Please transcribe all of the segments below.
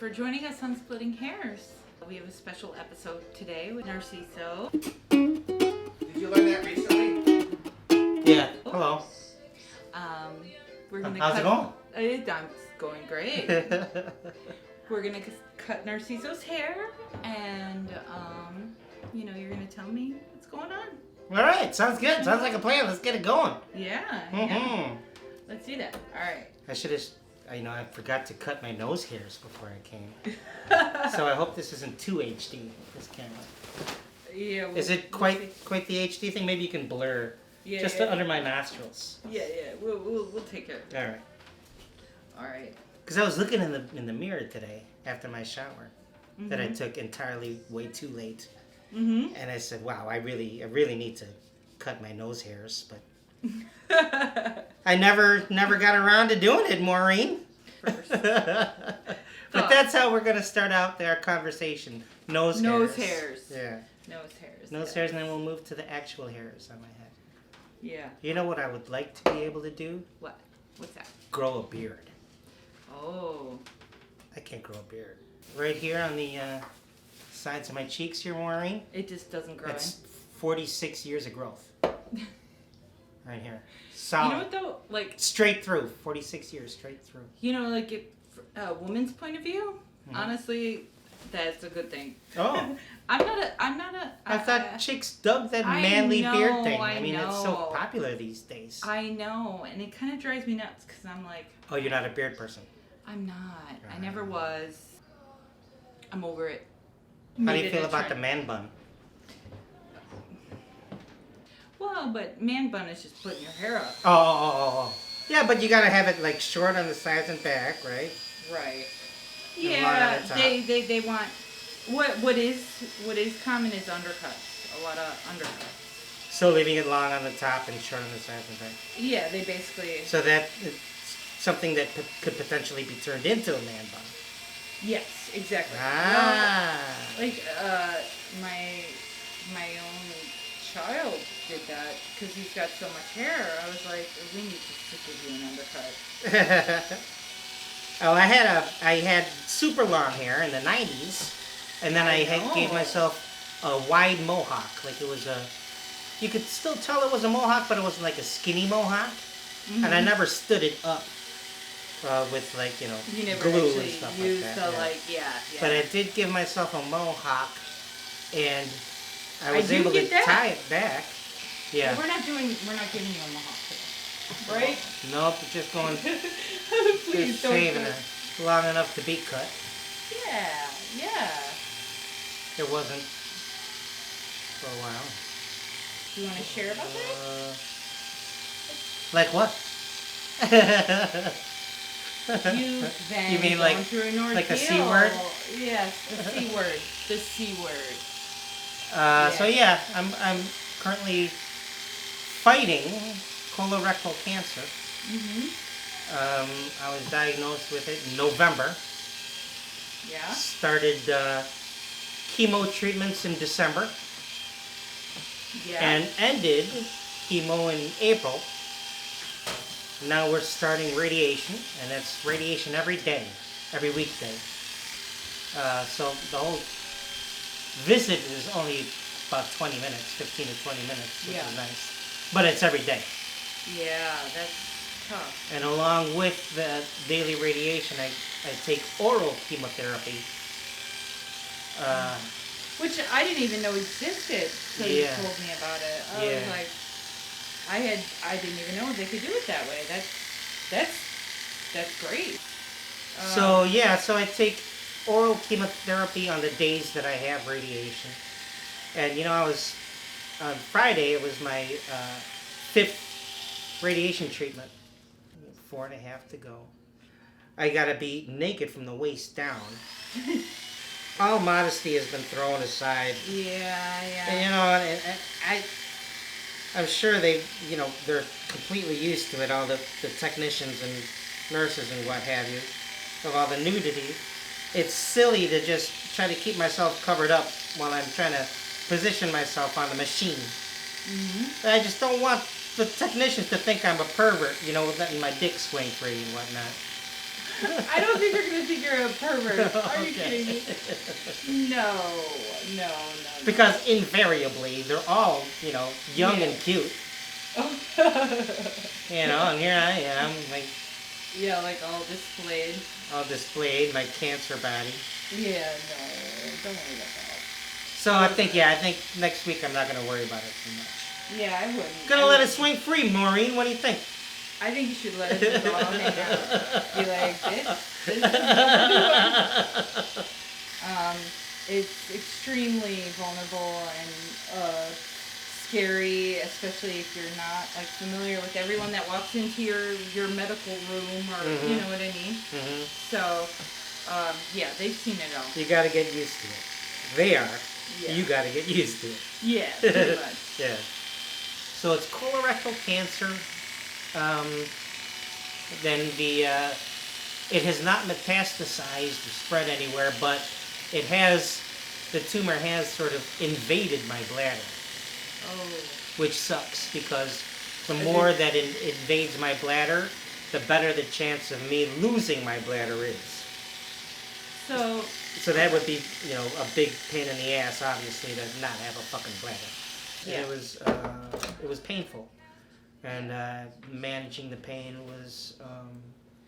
for joining us on Splitting Hairs. We have a special episode today with our Seeso. Did you learn that recently? Yeah. Hello. We're gonna How's it going? It's going great. We're gonna cut Narciso's hair, and you're gonna tell me what's going on. All right. Sounds good. Sounds like a plan. Let's get it going. Yeah. Mm-hmm. Yeah. Let's do that. All right. I should have. I forgot to cut my nose hairs before I came. So I hope this isn't too HD. This camera. Yeah. Is it quite the HD thing? Maybe you can blur. Yeah. Just under my nostrils. Yeah. We'll take care of it. All right. All right. Because I was looking in the mirror today after my shower that I took entirely way too late, and I said, "Wow, I really need to cut my nose hairs," but I never got around to doing it, Maureen. First. But that's how we're gonna start out our conversation. Nose hairs. Yeah. Nose hairs. Nose hairs, and then we'll move to the actual hairs on my head. Yeah. You know what I would like to be able to do? What? What's that? Grow a beard. Oh. I can't grow a beard. Right here on the sides of my cheeks here, Maureen. It just doesn't grow. That's 46 years of growth. Right here. Solid. You know what though? Like straight through. 46 years straight through. You know, like if a woman's point of view, honestly, that's a good thing. Oh. I'm not a. I thought chicks dug that manly beard thing. I mean, know. it's so popular these days. I know, and it kind of drives me nuts because I'm like. Oh, you're not a beard person. I'm not. I never was. I'm over it. How do you feel about the man bun? Well, but man bun is just putting your hair up. Oh. Yeah, but you gotta have it like short on the sides and back, right? Right. And Yeah, they want what is common is undercuts. A lot of undercuts. So leaving it long on the top and short on the sides and back. Yeah, they basically. So that is something that could potentially be turned into a man bun. Yes, exactly. Ah. Well, like my own child did that because he's got so much hair. I was like, we need to stick with you an undercut. Oh, I had super long hair in the 90s, and then I gave myself a wide mohawk. Like it was you could still tell it was a mohawk, but it was like a skinny mohawk, and I never stood it up with like you never glue actually and stuff used like that. yeah. But I did give myself a mohawk, and I was do able to get that. tie it back. Yeah. Well, we're not giving you a mohawk today, right? Nope, it's just going. Please Just don't. saving it long enough to be cut. Yeah. It wasn't for a while. Do you want to share about that? Like what? You've been You mean going like through an ordeal. like the C word? Yes, the C word. The C word. So yeah, I'm currently fighting colorectal cancer. I was diagnosed with it in November. Yeah. Started chemo treatments in December. Yeah. And ended chemo in April. Now we're starting radiation, and that's radiation every day, every weekday. So the whole visit is only about 20 minutes, 15 to 20 minutes, which is nice. But it's every day. Yeah, that's tough. And along with the daily radiation, I take oral chemotherapy. Which I didn't even know existed until you told me about it. I was like, I didn't even know they could do it that way. That's great. So I take oral chemotherapy on the days that I have radiation. And I was on Friday. It was my 5th radiation treatment. 4.5 to go. I gotta be naked from the waist down. All modesty has been thrown aside. Yeah. And, I'm sure they're completely used to it, all the technicians and nurses and what have you, of all the nudity. It's silly to just try to keep myself covered up while I'm trying to position myself on the machine. I just don't want the technicians to think I'm a pervert, letting my dick swing free and whatnot. I don't think they're gonna think you're a pervert. Are you Okay. kidding me? No. Because invariably, they're all, young Yeah. and cute. And here I am, like, Yeah, like all displayed. all displayed, my cancer body. Yeah, no, don't worry about that. So I think next week I'm not going to worry about it too much. Yeah, I wouldn't. Gonna let it swing free, Maureen. What do you think? I think you should let it just all hang out. Be like, this is what we're doing. It's extremely vulnerable and scary, especially if you're not like familiar with everyone that walks into your medical room, or you know what I mean. Mm-hmm. So, yeah, they've seen it all. You got to get used to it. They are. Yeah. You got to get used to it. Yeah, pretty much. Yeah. So it's colorectal cancer. Then it has not metastasized or spread anywhere, but the tumor has sort of invaded my bladder, which sucks because the more that it invades my bladder, the better the chance of me losing my bladder is. So that would be, a big pain in the ass, obviously, to not have a fucking bladder. Yeah. And it was painful. And managing the pain was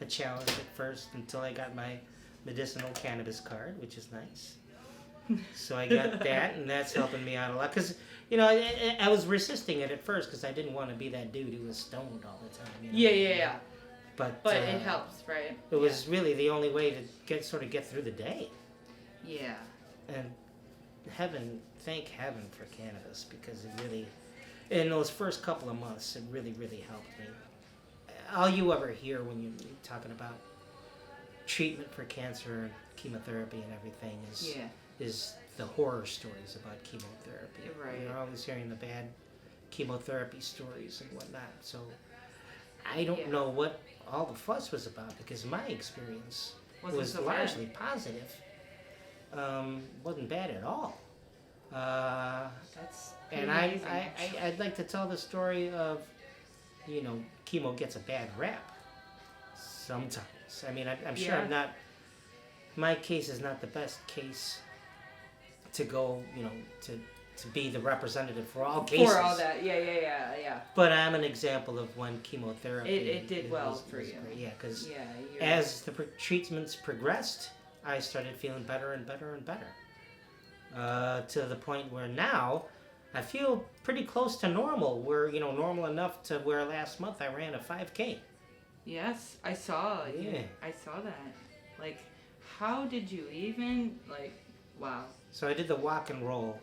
a challenge at first until I got my medicinal cannabis card, which is nice. So I got that, and that's helping me out a lot. Because, I was resisting it at first because I didn't want to be that dude who was stoned all the time. Yeah. But it helps, right? It was really the only way to get through the day. Yeah. And thank heaven for cannabis, because it really, in those first couple of months, it really, really helped me. All you ever hear when you're talking about treatment for cancer and chemotherapy and everything is the horror stories about chemotherapy. Right. You're always hearing the bad chemotherapy stories and whatnot. So I don't know what all the fuss was about, because my experience was so largely positive. Wasn't bad at all. That's and amazing. I'd like to tell the story of, chemo gets a bad rap sometimes. I mean, I'm sure I'm not, my case is not the best case to go, to be the representative for all cases. For all that, yeah. But I'm an example of when chemotherapy... It did well for you. Great. Yeah, because you're as the treatments progressed, I started feeling better and better and better. To the point where now I feel pretty close to normal. Where, normal enough to where last month I ran a 5K. Yes, I saw. Yeah. I saw that. Like, how did you even, wow. So I did the walk and roll.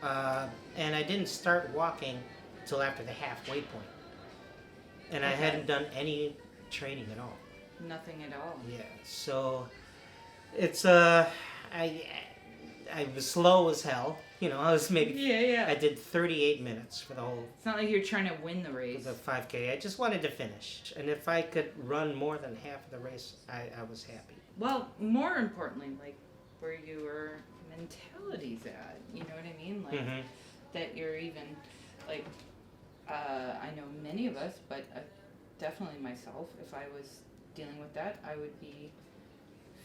And I didn't start walking till after the halfway point. And I hadn't done any training at all. Nothing at all. Yeah, so it's I was slow as hell. I was maybe I did 38 minutes for the whole. It's not like you're trying to win the race. The 5K. I just wanted to finish, and if I could run more than half of the race, I was happy. Well, more importantly, where your mentality's at. You know what I mean? That you're even I know many of us, but definitely myself. If I was dealing with that, I would be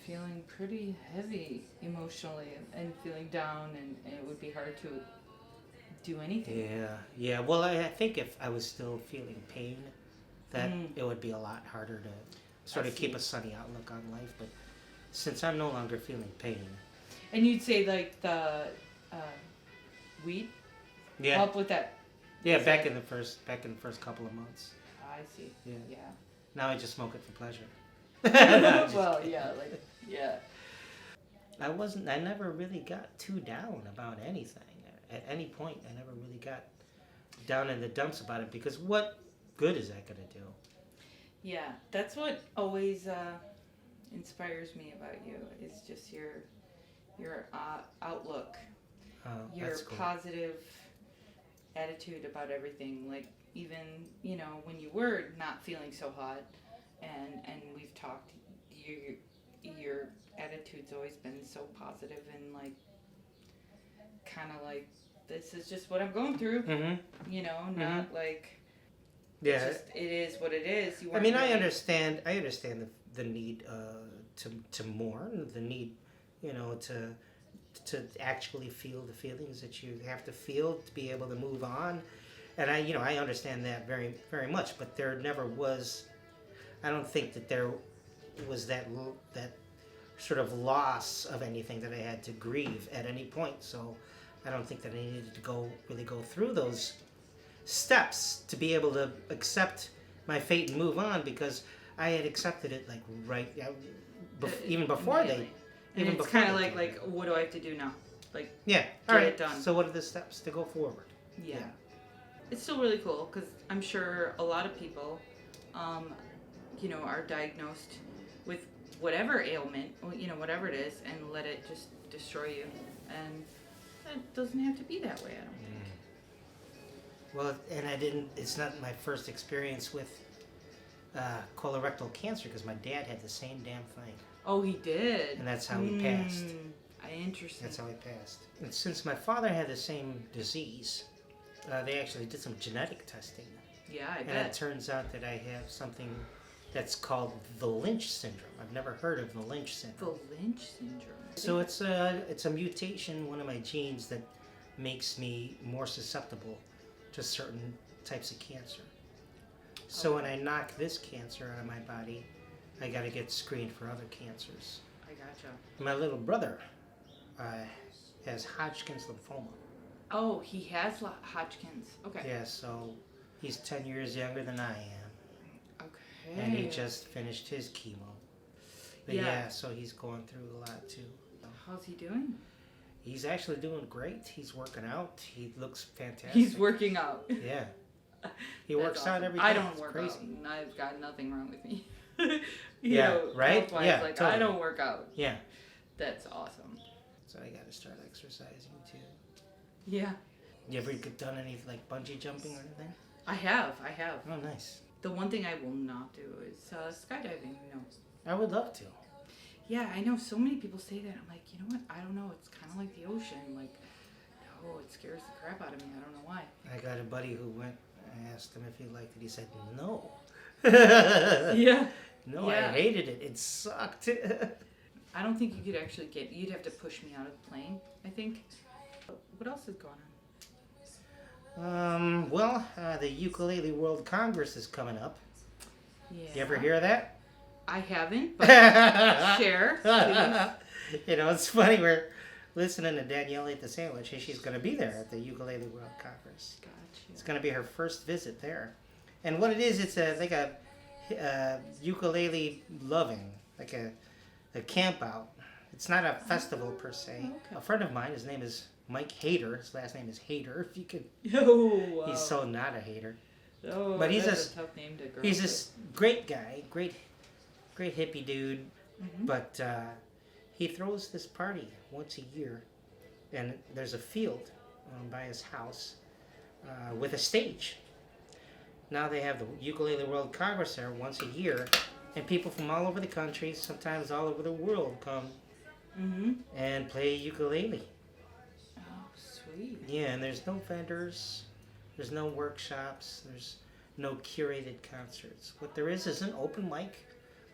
feeling pretty heavy emotionally and feeling down, and it would be hard to do anything. Yeah. Well, I think if I was still feeling pain, that it would be a lot harder to sort of keep a sunny outlook on life. But since I'm no longer feeling pain. And you'd say the weed help with that? Yeah, back in the first couple of months. I see. Yeah. Now I just smoke it for pleasure. Well, kidding. yeah. I never really got too down about anything. At any point, I never really got down in the dumps about it, because what good is that going to do? Yeah, that's what always inspires me about you, is just your outlook, your cool. Positive attitude about everything. Like, even, when you were not feeling so hot, and we've talked, your attitude's always been so positive, and kind of this is just what I'm going through. Not like. Yeah. It is what it is. I understand the need to mourn, the need, to actually feel the feelings that you have to feel to be able to move on. And I understand that very, very much, but there never was, I don't think that there was that sort of loss of anything that I had to grieve at any point. So I don't think that I needed to really go through those steps to be able to accept my fate and move on, because I had accepted it like even before immediately. And it's kind of like, what do I have to do now? Like, yeah, all get right. it done. So what are the steps to go forward? Yeah. It's still really cool because I'm sure a lot of people, are diagnosed with whatever ailment, whatever it is, and let it just destroy you. And it doesn't have to be that way, I don't think. Well, and it's not my first experience with colorectal cancer, because my dad had the same damn thing. Oh, he did? And that's how he passed. Interesting. That's how he passed. And since my father had the same disease, they actually did some genetic testing. Yeah, I bet. And it turns out that I have something that's called the Lynch syndrome. I've never heard of the Lynch syndrome. The Lynch syndrome. So it's a mutation in one of my genes that makes me more susceptible to certain types of cancer. So when I knock this cancer out of my body, I got to get screened for other cancers. I gotcha. My little brother has Hodgkin's lymphoma. Oh, he has Hodgkin's. Okay. Yeah, so he's 10 years younger than I am. Okay. And he just finished his chemo. But yeah, so he's going through a lot too. How's he doing? He's actually doing great. He's working out. He looks fantastic. He's working out. Yeah. He works awesome. out every day. I don't it's work crazy. out. And I've got nothing wrong with me. Right? Health-wise, Yeah, like, totally. I don't work out. Yeah. That's awesome. So I got to start exercising too. Yeah. You ever done any like bungee jumping or anything? I have. Oh, nice. The one thing I will not do is skydiving. No. I would love to. Yeah, I know so many people say that. I'm like, you know what? I don't know. It's kind of like the ocean. Like, no, it scares the crap out of me. I don't know why. I got a buddy who went. I asked him if he liked it. He said no. Yeah. No, Yeah. I hated it. It sucked. I don't think you could actually get. You'd have to push me out of the plane, I think. What else is going on? The Ukulele World Congress is coming up. Yeah. You ever hear that? I haven't, but share, please. It's funny. We're listening to Danielle Ate the Sandwich. She's going to be there at the Ukulele World Congress. Gotcha. It's going to be her first visit there. And what it is, it's like a ukulele loving, like a camp out. It's not a festival per se. Okay. A friend of mine, his name is Mike Hader. His last name is Hader. If you could, Oh, wow. he's so not a hater. Oh, But that's a tough name to grow He's up this great guy, great hippie dude. with. But he throws this party once a year, and there's a field by his house with a stage. Now they have the Ukulele World Congress there once a year, and people from all over the country, sometimes all over the world, come and play ukulele. Oh, sweet. Yeah, and there's no vendors, there's no workshops, there's no curated concerts. What there is an open mic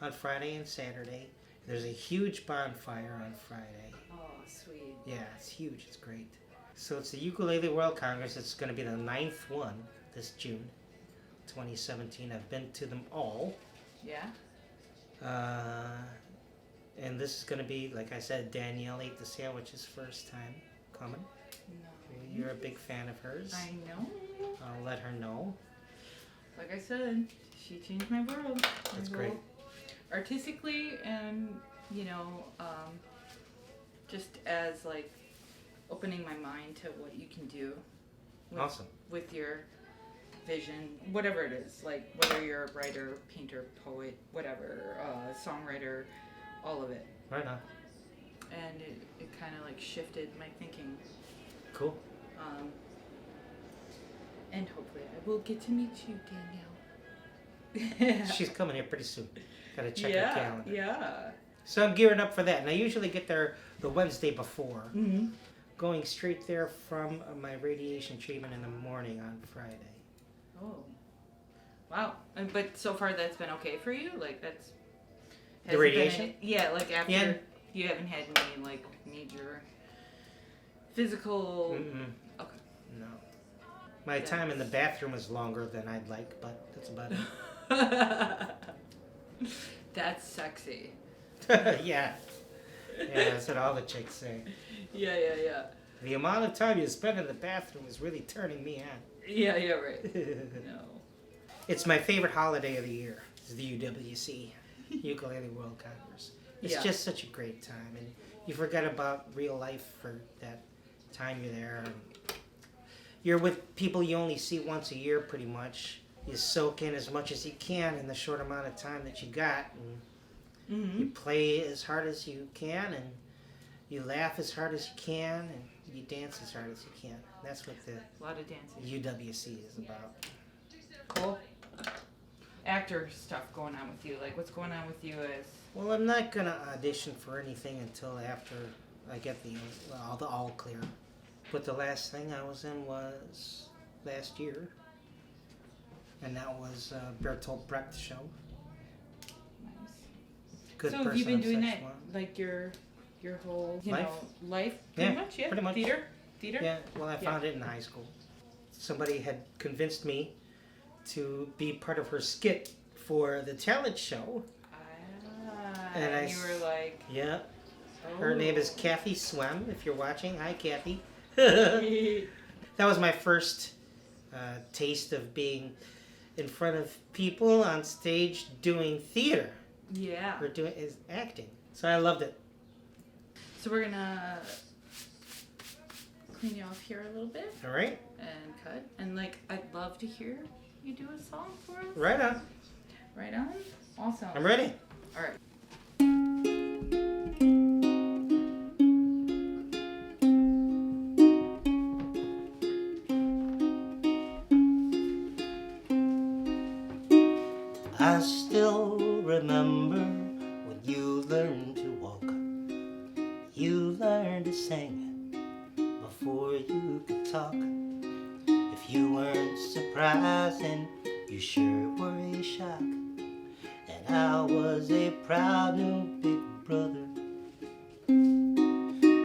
on Friday and Saturday. There's a huge bonfire on Friday. Oh, sweet. Yeah, it's huge. It's great. So it's the Ukulele World Congress. It's going to be the 9th one this June, 2017. I've been to them all. Yeah? And this is going to be, like I said, Danielle Ate the Sandwich's first time coming. No. You're a big fan of hers. I know. I'll let her know. Like I said, she changed my world. That's My great. world. Artistically and, just as, like, opening my mind to what you can do with, Awesome. with your vision, whatever it is, like whether you're a writer, painter, poet, whatever, songwriter, all of it. Right on. And it kind of like shifted my thinking. Cool. And hopefully I will get to meet you, Danielle. She's coming here pretty soon. Gotta check her calendar. Yeah. So I'm gearing up for that. And I usually get there the Wednesday before. Mm-hmm. Going straight there from my radiation treatment in the morning on Friday. Oh. Wow. But so far that's been okay for you? Like Has it been radiation? yeah, like after Yeah. you haven't had any like major physical. Mm-mm. Okay. No. My time in the bathroom was longer than I'd like, but that's about That's sexy. it. Yeah. Yeah, that's what all the chicks say. Yeah. The amount of time you spend in the bathroom is really turning me on. Yeah, right. No. It's my favorite holiday of the year. It's the UWC, Ukulele World Congress. It's Yeah. just such a great time, and you forget about real life for that time you're there. And you're with people you only see once a year, pretty much. You soak in as much as you can in the short amount of time that you got, and you play as hard as you can, and you laugh as hard as you can, and you dance as hard as you can. That's what the A lot of dancing. UWC is about. Cool. Actor stuff going on with you. Like, what's going on with you as... Well, I'm not going to audition for anything until after I get the all clear. But the last thing I was in was last year. And that was Bertolt Brecht show. Nice. Good So have person you been of doing that, Szechuan. like, your whole, Life? life? Pretty Yeah, much, yeah? pretty much. Theater? Yeah, well, I found it in high school. Somebody had convinced me to be part of her skit for the talent show. And you were like... Yeah. Oh. Her name is Kathy Swem, if you're watching. Hi, Kathy. That was my first taste of being in front of people on stage doing theater. Yeah. Or doing acting. So I loved it. So we're gonna clean you off here a little bit All right? and cut. And like, I'd love to hear you do a song for us. Right on. Right on? Awesome. I'm ready. All right. I still remember when you learned to walk. You learned to sing before you could talk. If you weren't surprised, then you sure were a shock. And I was a proud new big brother.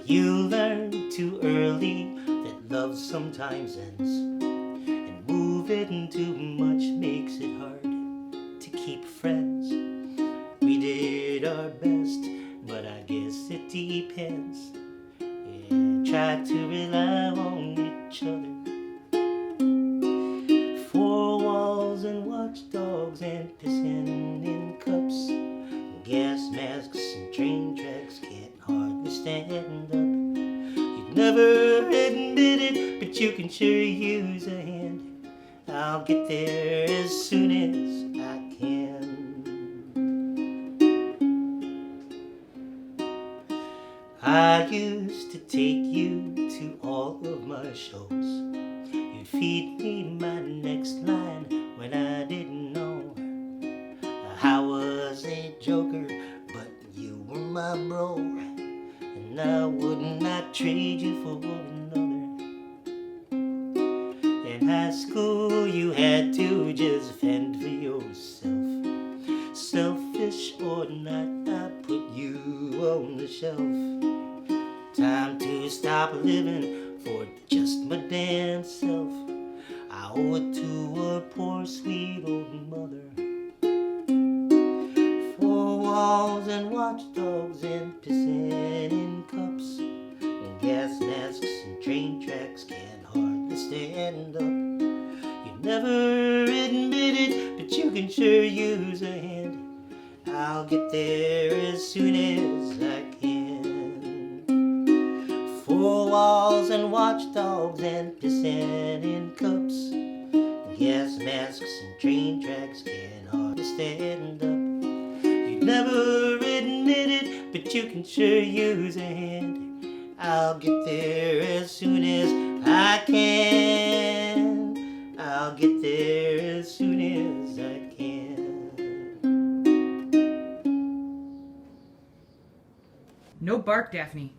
You learned too early that love sometimes ends, and moving too much makes it hard to keep friends. We did our best, but I guess it depends. Yeah, try to rely on each other. Four walls and watchdogs and pissing in cups, gas masks and train tracks can't hardly stand up. You'd never admit it, but you can sure use a hand. I'll get there as soon as I can. I used to take you to all of my shows. You'd feed me my next line when I didn't know. I was a joker, but you were my bro, and I would not trade you for another. In high school you had to just fend for yourself. Selfish or not, I put you on the shelf. Time to stop living for just my damn self. I owe it to a poor sweet old mother. Four walls and watchdogs and pissing in cups, and gas masks and train tracks can't hardly stand up. You never admit it, but you can sure use a hand. I'll get there as soon as I can. Four walls and watchdogs and pissing in cups, gas masks and train tracks can't hardly stand up. You never admit it, but you can sure use a hand. I'll get there as soon as I can. I'll get there as soon as I can. No bark, Daphne.